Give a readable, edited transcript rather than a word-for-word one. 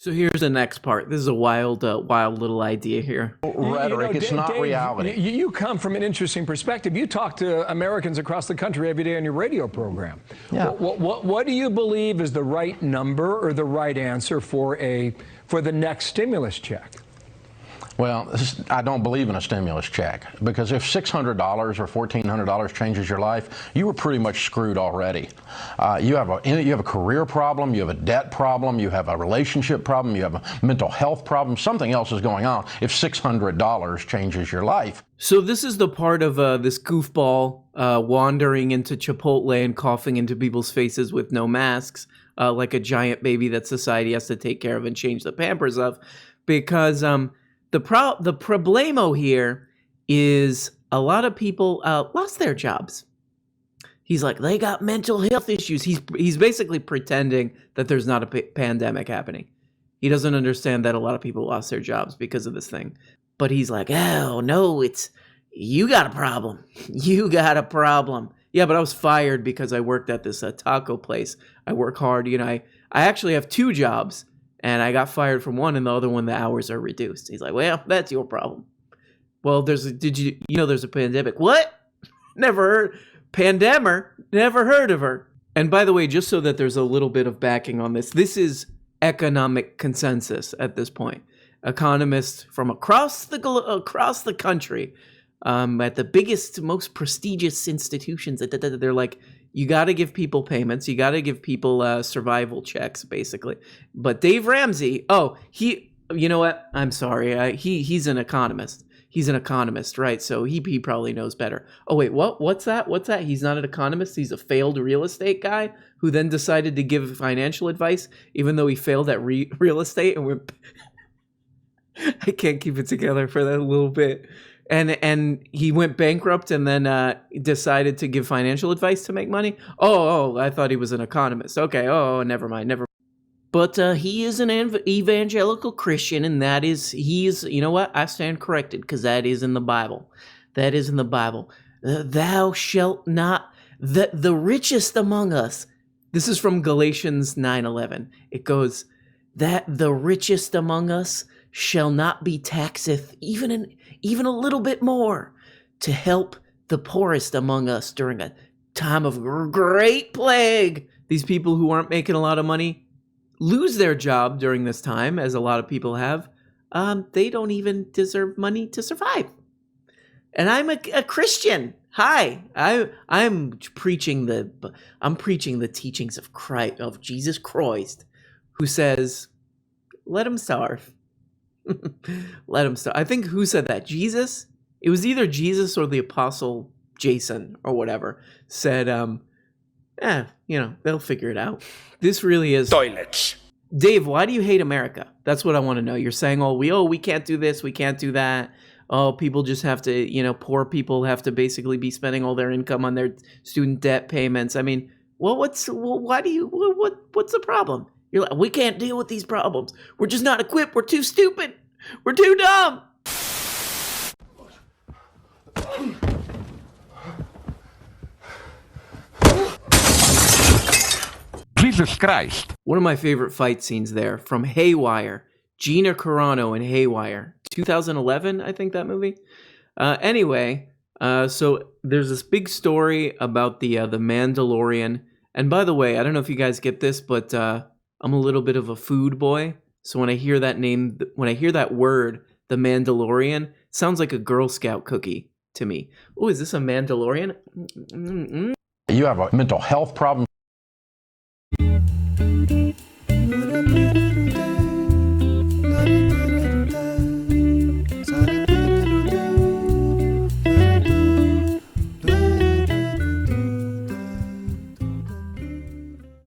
So here's the next part. This is a wild little idea here. Rhetoric, it's not Dave, reality. You come from an interesting perspective. You talk to Americans across the country every day on your radio program. Yeah. What do you believe is the right number or the right answer for the next stimulus check? Well, I don't believe in a stimulus check, because if $600 or $1,400 changes your life, you were pretty much screwed already. You have a career problem, you have a debt problem, you have a relationship problem, you have a mental health problem, something else is going on if $600 changes your life. So this is the part of this goofball wandering into Chipotle and coughing into people's faces with no masks, like a giant baby that society has to take care of and change the Pampers of, because the problemo here is a lot of people lost their jobs. He's like, they got mental health issues. He's basically pretending that there's not a pandemic happening. He doesn't understand that a lot of people lost their jobs because of this thing. But he's like, oh, no, you got a problem. You got a problem. Yeah, but I was fired because I worked at this taco place. I work hard. I actually have 2 jobs. And I got fired from one, and the other one, the hours are reduced. He's like, well, that's your problem. Well, there's a pandemic. What? Never heard. Pandemic? Never heard of her. And by the way, just so that there's a little bit of backing on this is economic consensus at this point. Economists from across the country, at the biggest, most prestigious institutions, they're like, you got to give people payments. You got to give people survival checks, basically. But Dave Ramsay, you know what? I'm sorry. He's an economist. He's an economist, right? So he probably knows better. Oh, wait, what's that? What's that? He's not an economist. He's a failed real estate guy who then decided to give financial advice, even though he failed at real estate. And I can't keep it together for that little bit. And he went bankrupt and then decided to give financial advice to make money. Oh, I thought he was an economist. Okay, never mind. But he is an evangelical Christian, and you know what? I stand corrected, because that is in the Bible. That is in the Bible. Thou shalt not, the richest among us. This is from Galatians 9:11. It goes, that the richest among us shall not be taxeth even a little bit more, to help the poorest among us during a time of great plague. These people who aren't making a lot of money lose their job during this time, as a lot of people have. They don't even deserve money to survive. And I'm a Christian. Hi, I'm preaching the teachings of Christ, of Jesus Christ, who says, let them starve. Let him start. I think, who said that? Jesus? It was either Jesus or the apostle Jason or whatever said, they'll figure it out. This really is toilets. Dave, why do you hate America? That's what I want to know. You're saying, we can't do this, we can't do that. Oh, people just have to, poor people have to basically be spending all their income on their student debt payments. I mean, what's the problem? You're like, we can't deal with these problems. We're just not equipped. We're too stupid. We're too dumb. Jesus Christ. One of my favorite fight scenes there from Haywire. Gina Carano in Haywire. 2011, I think, that movie. Anyway, so there's this big story about the Mandalorian. And by the way, I don't know if you guys get this, but I'm a little bit of a food boy. So when I hear that word, the Mandalorian, sounds like a Girl Scout cookie to me. Oh, is this a Mandalorian? You have a mental health problem.